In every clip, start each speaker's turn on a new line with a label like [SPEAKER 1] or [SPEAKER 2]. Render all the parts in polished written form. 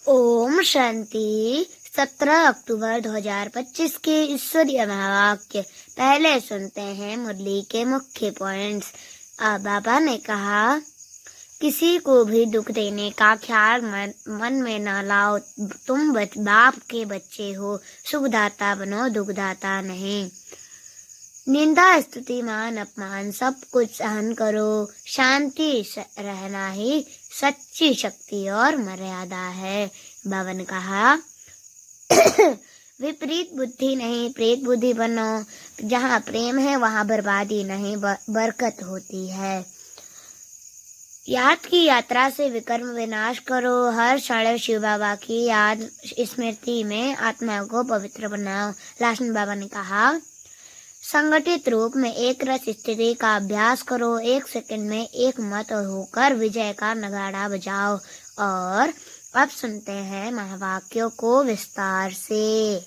[SPEAKER 1] ओम शांति। 17 अक्टूबर 2025 के ईश्वरीय महावाक्य। पहले सुनते हैं मुरली के मुख्य पॉइंट्स। बाबा ने कहा, किसी को भी दुख देने का ख्याल मन में न लाओ। तुम बाप के बच्चे हो, सुखदाता बनो, दुखदाता नहीं। निंदा, स्तुति, मान, अपमान सब कुछ सहन करो। शांति रहना ही सच्ची शक्ति और मर्यादा है। बाबा ने कहा, विपरीत बुद्धि नहीं, प्रेत बुद्धि बनो। जहाँ प्रेम है वहाँ बर्बादी नहीं, बरकत होती है। याद की यात्रा से विकर्म विनाश करो। हर क्षण शिव बाबा की याद स्मृति में आत्मा को पवित्र बनाओ। लाशन बाबा ने कहा, संगठित रूप में एक रस स्थिति का अभ्यास करो। 1 सेकंड में एक मत होकर विजय का नगाड़ा बजाओ। और अब सुनते हैं महावाक्यों को विस्तार से।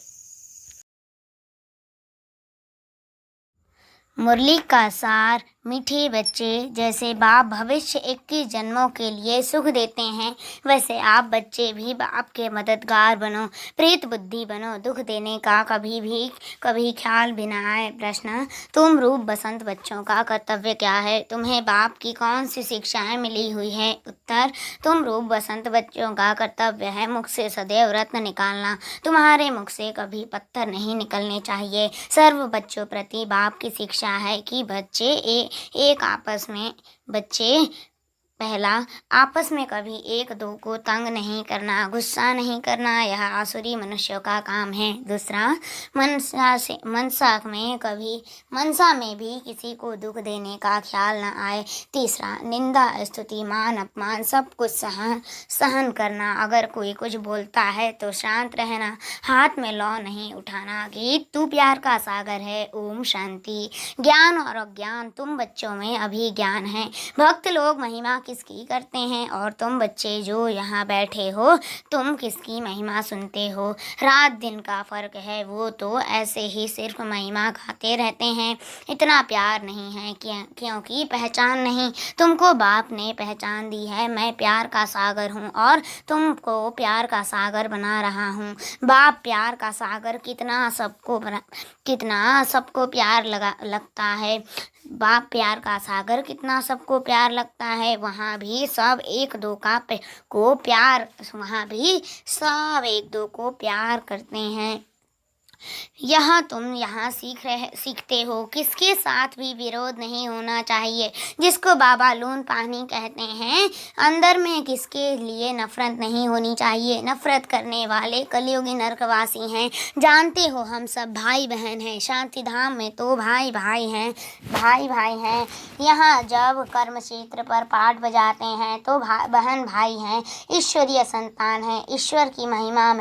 [SPEAKER 1] मुरली का सार। मीठे बच्चे, जैसे बाप भविष्य 21 जन्मों के लिए सुख देते हैं, वैसे आप बच्चे भी बाप के मददगार बनो। प्रेत बुद्धि बनो, दुख देने का कभी ख्याल भी न आए। प्रश्न, तुम रूप बसंत बच्चों का कर्तव्य क्या है? तुम्हें बाप की कौन सी शिक्षाएं मिली हुई है? उत्तर, तुम रूप बसंत बच्चों का कर्तव्य है मुख से सदैव रत्न निकालना। तुम्हारे मुख से कभी पत्थर नहीं निकलने चाहिए। सर्व बच्चों प्रति बाप की शिक्षा है कि पहला, आपस में कभी एक दो को तंग नहीं करना, गुस्सा नहीं करना, यह आसुरी मनुष्यों का काम है। दूसरा, मनसा में भी किसी को दुख देने का ख्याल न आए। तीसरा, निंदा, स्तुति, मान, अपमान सब कुछ सहन करना। अगर कोई कुछ बोलता है तो शांत रहना, हाथ में लौ नहीं उठाना। गीत, तू प्यार का सागर है। ओम शांति। ज्ञान और अज्ञान, तुम बच्चों में अभी ज्ञान है। भक्त लोग महिमा किसकी करते हैं और तुम बच्चे जो यहाँ बैठे हो, तुम किसकी महिमा सुनते हो? रात दिन का फर्क है, वो तो ऐसे ही सिर्फ महिमा गाते रहते हैं। इतना प्यार नहीं है क्योंकि पहचान नहीं। तुमको बाप ने पहचान दी है। मैं प्यार का सागर हूँ और तुमको प्यार का सागर बना रहा हूँ। बाप प्यार का सागर कितना सबको प्यार लगता है। बाप प्यार का सागर कितना सबको प्यार लगता है। वहाँ भी सब एक दो को प्यार करते हैं। तुम यहाँ सीखते हो, किसके साथ भी विरोध नहीं होना चाहिए। जिसको बाबा लून पानी कहते हैं, अंदर में किसके लिए नफरत नहीं होनी चाहिए। नफरत करने वाले कलयुगी नरकवासी हैं। जानते हो, हम सब भाई बहन हैं। शांति धाम में तो भाई भाई हैं। यहाँ जब कर्म क्षेत्र पर पाठ बजाते हैं तो बहन भाई हैं। ईश्वरीय संतान हैं। ईश्वर की महिमा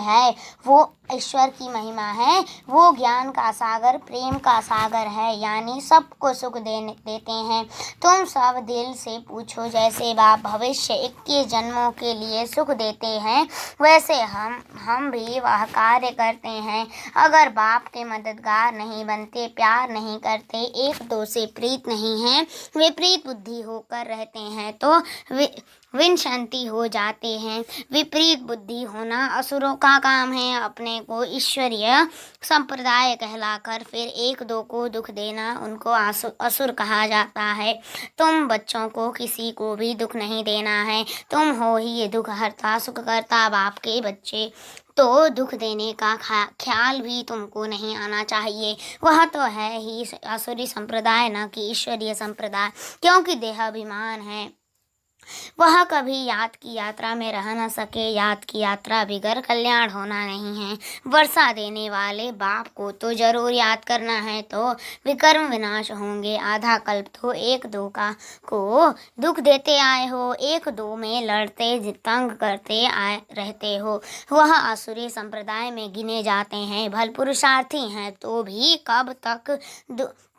[SPEAKER 1] है, वो ज्ञान का सागर, प्रेम का सागर है, यानी सबको सुख देते हैं। तुम सब दिल से पूछो, जैसे बाप भविष्य 21 जन्मों के लिए सुख देते हैं, वैसे हम भी वह कार्य करते हैं। अगर बाप के मददगार नहीं बनते, प्यार नहीं करते, एक दो से प्रीत नहीं है, विपरीत बुद्धि होकर रहते हैं तो विनशांति हो जाते हैं। विपरीत बुद्धि होना असुरों का काम है। अपने को ईश्वरीय संप्रदाय कहलाकर फिर एक दो को दुख देना, उनको असुर कहा जाता है। तुम बच्चों को किसी को भी दुख नहीं देना है। तुम हो ही दुख हरता, सुख करता बाप के बच्चे, तो दुख देने का ख्याल भी तुमको नहीं आना चाहिए। वह तो है ही असुरी संप्रदाय, न कि ईश्वरीय संप्रदाय, क्योंकि देहाभिमान है। वह कभी याद की यात्रा में रह न सके। याद की यात्रा बिगर कल्याण होना नहीं है। वर्षा देने वाले बाप को तो जरूर याद करना है, तो विकर्म विनाश होंगे। आधा कल्प तो एक दो को दुख देते आए हो, एक दो में लड़ते तंग करते आए रहते हो। वह आसुरी संप्रदाय में गिने जाते हैं। भल पुरुषार्थी हैं तो भी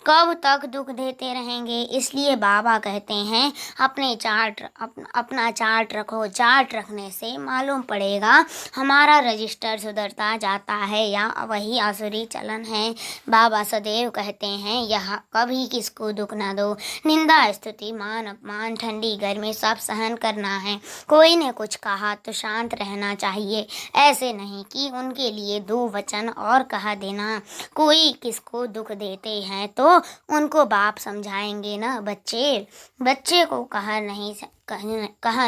[SPEAKER 1] कब तक दुख देते रहेंगे। इसलिए बाबा कहते हैं अपना चार्ट रखो। चार्ट रखने से मालूम पड़ेगा हमारा रजिस्टर सुधरता जाता है या वही आसुरी चलन है। बाबा सदैव कहते हैं यह कभी किसको दुख ना दो। निंदा स्तुति मान अपमान ठंडी गर्मी सब सहन करना है। कोई ने कुछ कहा तो शांत रहना चाहिए। ऐसे नहीं कि उनके लिए दो वचन और कहा देना। कोई किसको दुख देते हैं तो उनको बाप समझाएंगे ना। बच्चे को कह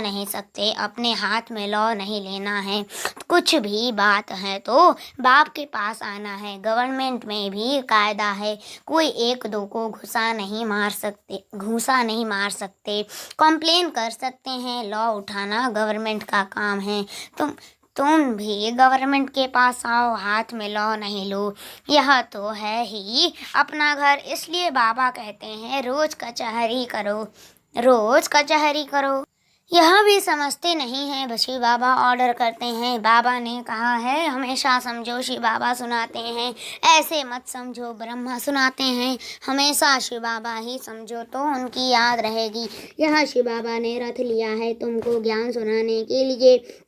[SPEAKER 1] नहीं सकते, अपने हाथ में लॉ नहीं लेना है। कुछ भी बात है तो बाप के पास आना है। गवर्नमेंट में भी कायदा है, कोई एक दो को घूसा नहीं मार सकते। कंप्लेन कर सकते हैं, लॉ उठाना गवर्नमेंट का काम है। तुम भी गवर्नमेंट के पास आओ, हाथ में लॉ नहीं लो। यह तो है ही अपना घर। इसलिए बाबा कहते हैं रोज कचहरी करो। यह भी समझते नहीं हैं। शिव बाबा ऑर्डर करते हैं। बाबा ने कहा है हमेशा समझो। शिव बाबा सुनाते हैं ऐसे मत समझो। ब्रह्मा सुनाते हैं हमेशा शिव बाबा ही समझो तो उनकी याद रहेगी। यह शिव बाबा ने रथ लिया है तुमको ज्ञान सुनाने के लिए।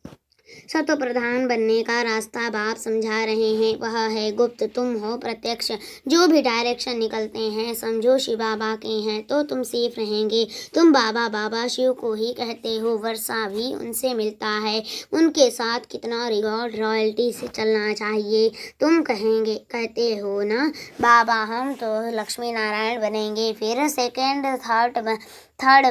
[SPEAKER 1] सतो प्रधान बनने का रास्ता बाप समझा रहे हैं, वह है गुप्त, तुम हो प्रत्यक्ष। जो भी डायरेक्शन निकलते हैं समझो शिव बाबा के हैं तो तुम सेफ रहेंगे। तुम बाबा शिव को ही कहते हो, वर्षा भी उनसे मिलता है। उनके साथ कितना रिकॉर्ड रॉयल्टी से चलना चाहिए। तुम कहते हो ना बाबा हम तो लक्ष्मी नारायण बनेंगे, फिर सेकेंड थर्ड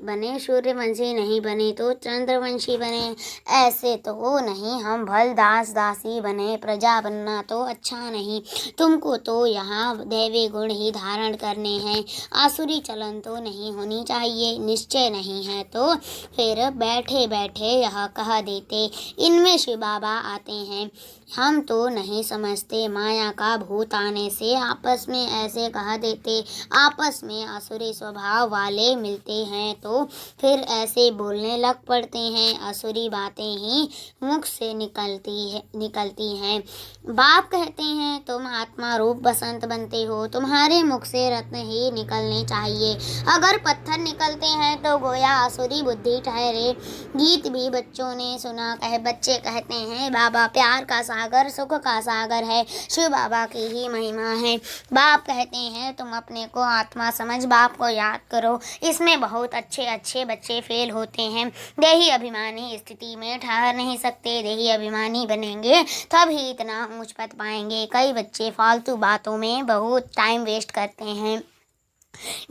[SPEAKER 1] बने सूर्यवंशी नहीं बने तो चंद्रवंशी बने। ऐसे तो नहीं, हम भल दासी बने। प्रजा बनना तो अच्छा नहीं। तुमको तो यहाँ दैवी गुण ही धारण करने हैं। आसुरी चलन तो नहीं होनी चाहिए। निश्चय नहीं है तो फिर बैठे बैठे यह कह देते। इनमें शिव बाबा आते हैं। हम तो नहीं समझते, माया का भूत आने से आपस में ऐसे कह देते। आपस में आसुरी स्वभाव वाले मिलते हैं तो फिर ऐसे बोलने लग पड़ते हैं। आसुरी बातें ही मुख से निकलती हैं। बाप कहते हैं तुम आत्मा रूप बसंत बनते हो, तुम्हारे मुख से रत्न ही निकलने चाहिए। अगर पत्थर निकलते हैं तो गोया आसुरी बुद्धि ठहरे। गीत भी बच्चों ने सुना। बच्चे कहते हैं बाबा प्यार का सागर सुख का सागर है, शिव बाबा की ही महिमा है। बाप कहते हैं तुम अपने को आत्मा समझ बाप को याद करो। इसमें बहुत अच्छे बच्चे फेल होते हैं। देही अभिमानी स्थिति में ठहर नहीं सकते। देही अभिमानी बनेंगे तब ही इतना ऊंच पद पाएंगे। कई बच्चे फालतू बातों में बहुत टाइम वेस्ट करते हैं।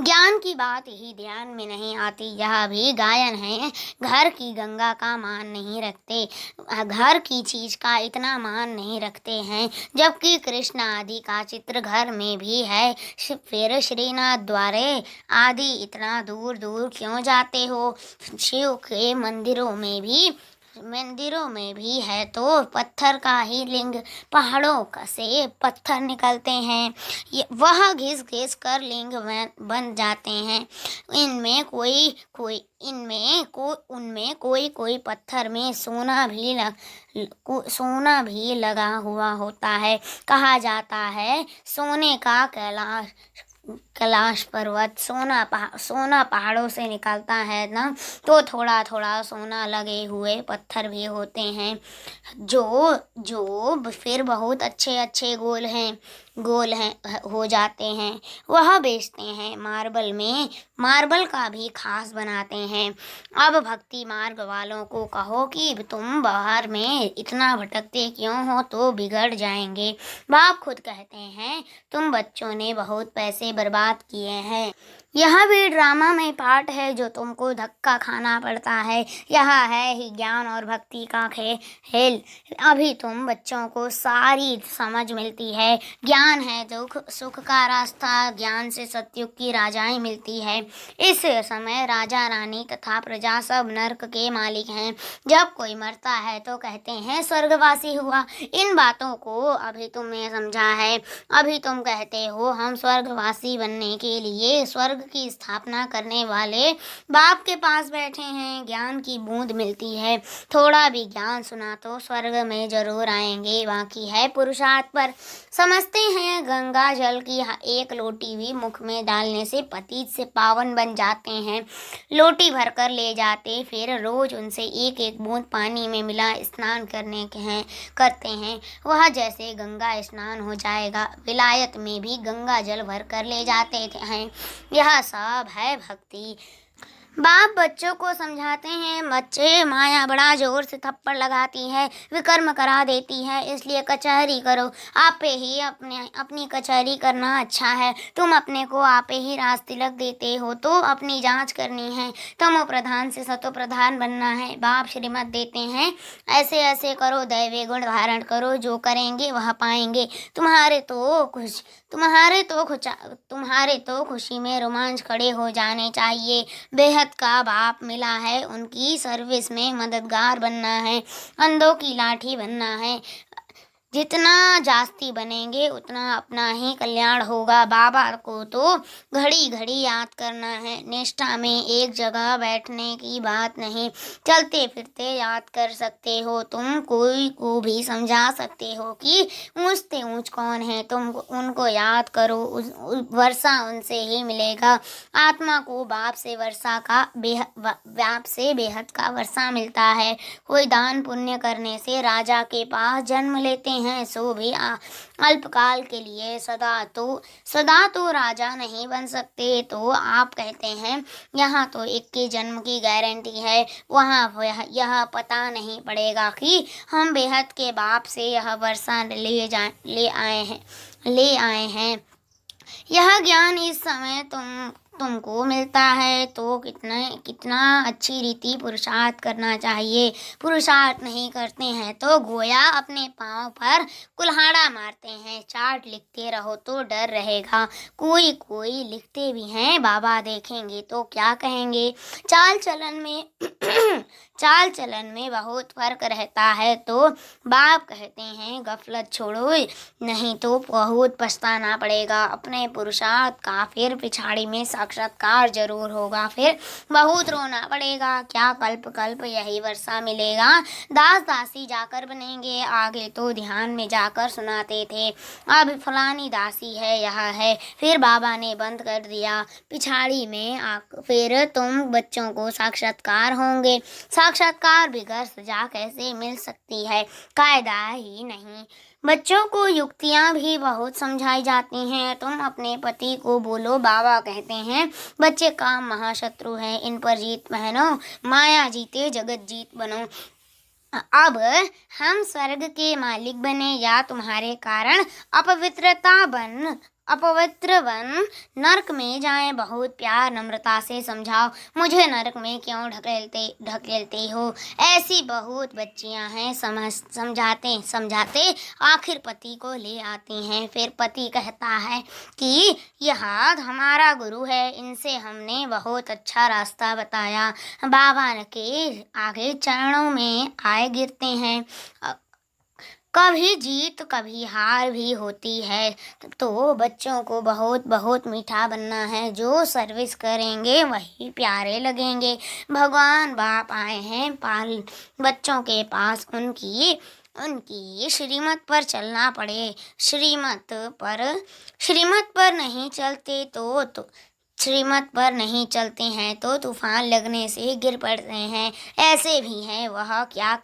[SPEAKER 1] ज्ञान की बात ही ध्यान में नहीं आती। यह भी गायन है। घर की गंगा का मान नहीं रखते, घर की चीज का इतना मान नहीं रखते हैं, जबकि कृष्ण आदि का चित्र घर में भी है। फिर श्रीनाथ द्वारे आदि इतना दूर दूर क्यों जाते हो। शिव के मंदिरों में भी है तो पत्थर का ही लिंग। पहाड़ों से पत्थर निकलते हैं, वह घिस घिस कर लिंग बन जाते हैं। उनमें कोई पत्थर में सोना भी लगा हुआ होता है। कहा जाता है सोने का कैलाश पर्वत सोना पहाड़ों से निकलता है ना, तो थोड़ा थोड़ा सोना लगे हुए पत्थर भी होते हैं जो फिर बहुत अच्छे गोल हैं हो जाते हैं। वह बेचते हैं। मार्बल का भी खास बनाते हैं। अब भक्ति मार्ग वालों को कहो कि तुम बाहर में इतना भटकते क्यों हो तो बिगड़ जाएंगे। बाप खुद कहते हैं तुम बच्चों ने बहुत पैसे बर्बाद किए हैं। यह भी ड्रामा में पार्ट है जो तुमको धक्का खाना पड़ता है। यह है ही ज्ञान और भक्ति का खेल। अभी तुम बच्चों को सारी समझ मिलती है। ज्ञान है दुख सुख का रास्ता। ज्ञान से सतयुग की राजाएं मिलती है। इस समय राजा रानी तथा प्रजा सब नर्क के मालिक हैं। जब कोई मरता है तो कहते हैं स्वर्गवासी हुआ। इन बातों को अभी तुमने समझा है। अभी तुम कहते हो हम स्वर्गवासी बनने के लिए स्वर्ग स्वर्ग की स्थापना करने वाले बाप के पास बैठे हैं। ज्ञान की बूंद मिलती है, थोड़ा भी ज्ञान सुना तो स्वर्ग में जरूर आएंगे, बाकी है पुरुषार्थ पर। समझते हैं गंगा जल की एक लोटी भी मुख में डालने से पतित से पावन बन जाते हैं। लोटी भरकर ले जाते, फिर रोज उनसे एक एक बूंद पानी में मिला स्नान करते हैं। वह जैसे गंगा स्नान हो जाएगा। विलायत में भी गंगा जल भरकर ले जाते हैं। यह सब है भक्ति। बाप बच्चों को समझाते हैं, बच्चे माया बड़ा जोर से थप्पड़ लगाती है, विकर्म करा देती है, इसलिए कचहरी करो। आपे ही अपनी कचहरी करना अच्छा है। तुम अपने को आपे ही राज तिलक देते हो तो अपनी जांच करनी है। तमो प्रधान से सतो प्रधान बनना है। बाप श्रीमत देते हैं, ऐसे ऐसे करो, दैवी गुण धारण करो, जो करेंगे वह पाएंगे। तुम्हारे तो खुशी में रोमांच खड़े हो जाने चाहिए। बेहद का बाप मिला है, उनकी सर्विस में मददगार बनना है, अंधों की लाठी बनना है। जितना जास्ती बनेंगे उतना अपना ही कल्याण होगा। बाबा को तो घड़ी घड़ी याद करना है। निष्ठा में एक जगह बैठने की बात नहीं, चलते फिरते याद कर सकते हो। तुम कोई को भी समझा सकते हो कि ऊंच से ऊंच कौन है, तुम उनको याद करो, वर्षा उनसे ही मिलेगा। आत्मा को बाप से बेहद का वर्षा मिलता है। कोई दान पुण्य करने से राजा के पास जन्म लेते हैं, सो भी अल्पकाल के लिए। सदा तो राजा नहीं बन सकते। तो आप कहते हैं यहाँ तो 21 जन्म की गारंटी है, वहाँ यह पता नहीं पड़ेगा कि हम बेहद के बाप से यह वर्षा ले आए हैं। यह ज्ञान इस समय तुमको मिलता है तो कितना अच्छी रीति पुरुषार्थ करना चाहिए। पुरुषार्थ नहीं करते हैं तो गोया अपने पाँव पर कुल्हाड़ा मारते हैं। चार्ट लिखते रहो तो डर रहेगा। कोई लिखते भी हैं, बाबा देखेंगे तो क्या कहेंगे। चाल चलन में बहुत फर्क रहता है। तो बाप कहते हैं गफलत छोड़ो, नहीं तो बहुत पछताना पड़ेगा। अपने पुरुषार्थ का फिर पिछाड़ी में साक्षात्कार जरूर होगा, फिर बहुत रोना पड़ेगा। क्या कल्प यही वर्षा मिलेगा। दास दासी जाकर बनेंगे। आगे तो ध्यान में जाकर सुनाते थे, अब फलानी दासी है, यह है। फिर बाबा ने बंद कर दिया। पिछाड़ी में फिर तुम बच्चों को साक्षात्कार होंगे। साक्षात्कार बिगड़ सजा कैसे मिल सकती है, कायदा ही नहीं। बच्चों को युक्तियाँ भी बहुत समझाई जाती हैं। तुम अपने पति को बोलो, बाबा कहते हैं बच्चे काम महाशत्रु हैं, इन पर जीत पहनो, माया जीते जगत जीत बनो। अब हम स्वर्ग के मालिक बने या तुम्हारे कारण अपवित्र बन नरक में जाएं। बहुत प्यार नम्रता से समझाओ, मुझे नरक में क्यों ढकेलते हो। ऐसी बहुत बच्चियां हैं, समझाते आखिर पति को ले आती हैं। फिर पति कहता है कि यह हमारा गुरु है, इनसे हमने बहुत अच्छा रास्ता बताया। बाबा के आगे चरणों में आए गिरते हैं। कभी जीत कभी हार भी होती है। तो बच्चों को बहुत बहुत मीठा बनना है। जो सर्विस करेंगे वही प्यारे लगेंगे। भगवान बाप आए हैं बच्चों के पास, उनकी श्रीमत पर चलना पड़े। श्रीमत पर नहीं चलते हैं तो तूफान लगने से गिर पड़ते हैं। ऐसे भी हैं, वह क्या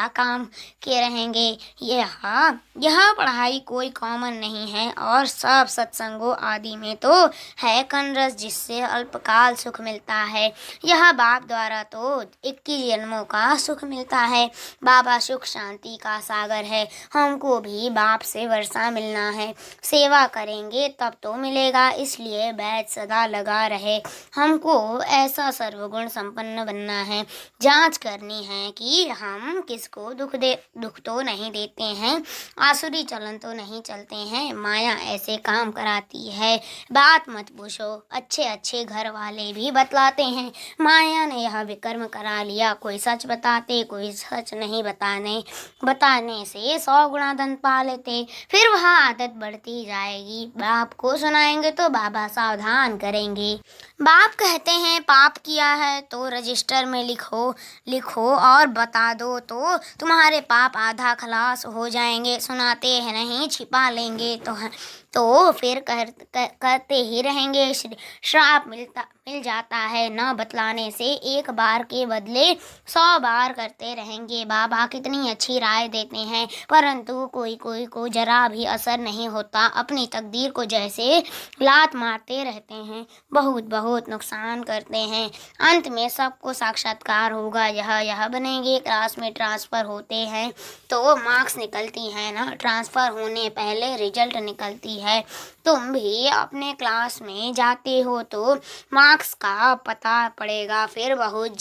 [SPEAKER 1] काम के रहेंगे। यह पढ़ाई कोई कॉमन नहीं है और सब सत्संगों आदि में तो है कनरस, जिससे अल्पकाल सुख मिलता है। यह बाप द्वारा तो 21 जन्मों का सुख मिलता है। बाबा सुख शांति का सागर है। हमको भी बाप से वर्षा मिलना है। सेवा करेंगे तब तो मिलेगा, इसलिए बैच सदा लगा रहे। हमको ऐसा सर्वगुण संपन्न बनना है। जांच करनी है कि हम किसको दुख तो नहीं देते हैं, आसुरी चलन तो नहीं चलते हैं, माया ऐसे काम कराती है। बात मत पूछो, अच्छे अच्छे घर वाले भी बतलाते हैं, माया ने यह विकर्म करा लिया। कोई सच बताते, कोई सच नहीं बताने से 100 गुना दंड पा लेते। फिर वह आदत बढ़ती जाएगी। बाप को सुनाएंगे तो बाबा सावधान करेंगे। बाप कहते हैं पाप किया है तो रजिस्टर में लिखो और बता दो तो तुम्हारे पाप आधा खलास हो जाएंगे। सुनाते हैं नहीं, छिपा लेंगे तो फिर करते ही रहेंगे। श्राप मिल जाता है न बतलाने से। एक बार के बदले 100 बार करते रहेंगे। बाबा कितनी अच्छी राय देते हैं, परंतु कोई को जरा भी असर नहीं होता। अपनी तकदीर को जैसे लात मारते रहते हैं, बहुत नुकसान करते हैं। अंत में सबको साक्षात्कार होगा, यह बनेंगे। क्लास में ट्रांसफ़र होते हैं तो मार्क्स निकलती हैं ना, ट्रांसफ़र होने पहले रिजल्ट निकलती है। तुम भी अपने क्लास में जाते हो तो मार्क्स का पता पड़ेगा। फिर बहुत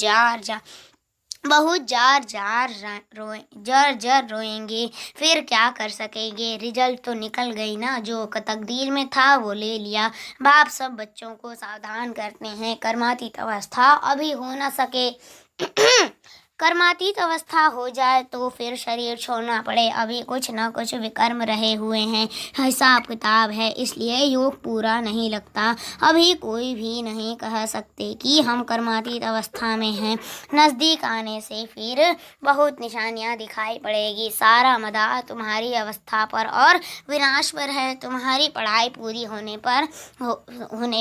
[SPEAKER 1] जर रोएंगे। फिर क्या कर सकेंगे, रिजल्ट तो निकल गई ना, जो तकदीर में था वो ले लिया। बाप सब बच्चों को सावधान करते हैं, कर्मातीत अवस्था अभी हो न सके। कर्मातीत अवस्था हो जाए तो फिर शरीर छोड़ना पड़े। अभी कुछ न कुछ विकर्म रहे हुए हैं, हिसाब किताब है, इसलिए योग पूरा नहीं लगता। अभी कोई भी नहीं कह सकते कि हम कर्मातीत अवस्था में हैं। नज़दीक आने से फिर बहुत निशानियां दिखाई पड़ेगी। सारा मदार तुम्हारी अवस्था पर और विनाश पर है। तुम्हारी पढ़ाई पूरी होने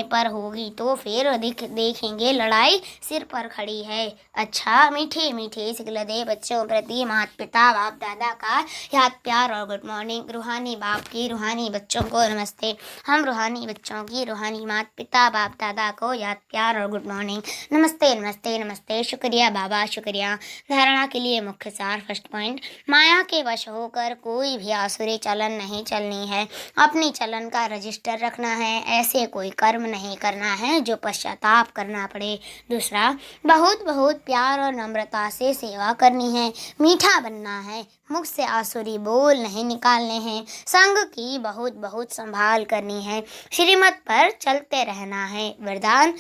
[SPEAKER 1] पर होगी तो फिर देखेंगे लड़ाई सिर पर खड़ी है। अच्छा, मीठे सिकलदे बच्चों प्रति माता पिता बाप दादा का याद प्यार और गुड मॉर्निंग। रूहानी बाप की रूहानी बच्चों को नमस्ते। हम रूहानी बच्चों की रूहानी माता पिता बाप दादा को याद प्यार और गुड मॉर्निंग। नमस्ते नमस्ते नमस्ते। शुक्रिया बाबा, शुक्रिया। धारणा के लिए मुख्य सार। फर्स्ट पॉइंट, माया के वश होकर कोई भी आसुरी चलन नहीं चलनी है। अपनी चलन का रजिस्टर रखना है। ऐसे कोई कर्म नहीं करना है जो पश्चाताप करना पड़े। दूसरा, बहुत प्यार और नम्रता से सेवा करनी है। मीठा बनना है, मुख से आसुरी बोल नहीं निकालने हैं। संग की बहुत संभाल करनी है। श्रीमत पर चलते रहना है। वरदान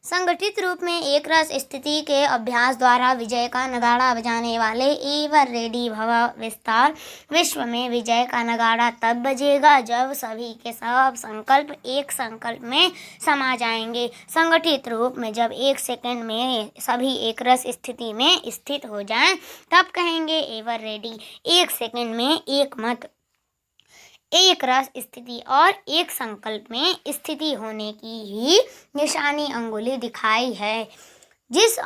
[SPEAKER 1] संगठित रूप में एक रस स्थिति के अभ्यास द्वारा विजय का नगाड़ा बजाने वाले एवर रेडी भव विस्तार। विश्व में विजय का नगाड़ा तब बजेगा जब सभी के सब संकल्प एक संकल्प में समा जाएंगे। संगठित रूप में जब 1 सेकंड में सभी एक रस स्थिति में स्थित हो जाएं, तब कहेंगे एवर रेडी। 1 सेकंड में एक मत, एक रस स्थिति और एक संकल्प में स्थिति होने की ही निशानी अंगुली दिखाई है। जिस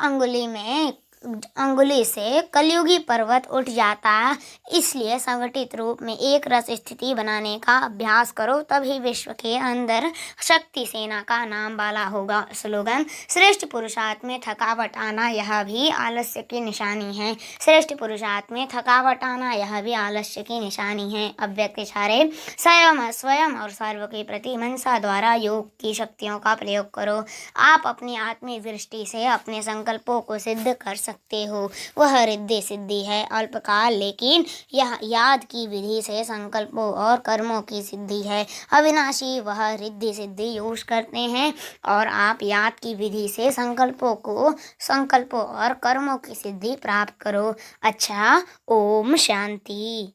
[SPEAKER 1] अंगुली से कलयुगी पर्वत उठ जाता है। इसलिए संगठित रूप में एक रस स्थिति बनाने का अभ्यास करो, तभी विश्व के अंदर शक्ति सेना का नाम वाला होगा। स्लोगन, श्रेष्ठ पुरुषार्थ में थकावट आना यह भी आलस्य की निशानी है। श्रेष्ठ पुरुषार्थ में थकावट आना यह भी आलस्य की निशानी है। अव्यक्त इशारे, स्वयं और सर्व के प्रति मनसा द्वारा योग की शक्तियों का प्रयोग करो। आप अपनी आत्मिक दृष्टि से अपने संकल्पों को सिद्ध कर सकते हो। वह रिद्धि सिद्धि है अल्पकाल, लेकिन यह याद की विधि से संकल्पों और कर्मों की सिद्धि है अविनाशी। वह रिद्धि सिद्धि यूज करते हैं और आप याद की विधि से संकल्पों और कर्मों की सिद्धि प्राप्त करो। अच्छा, ओम शांति।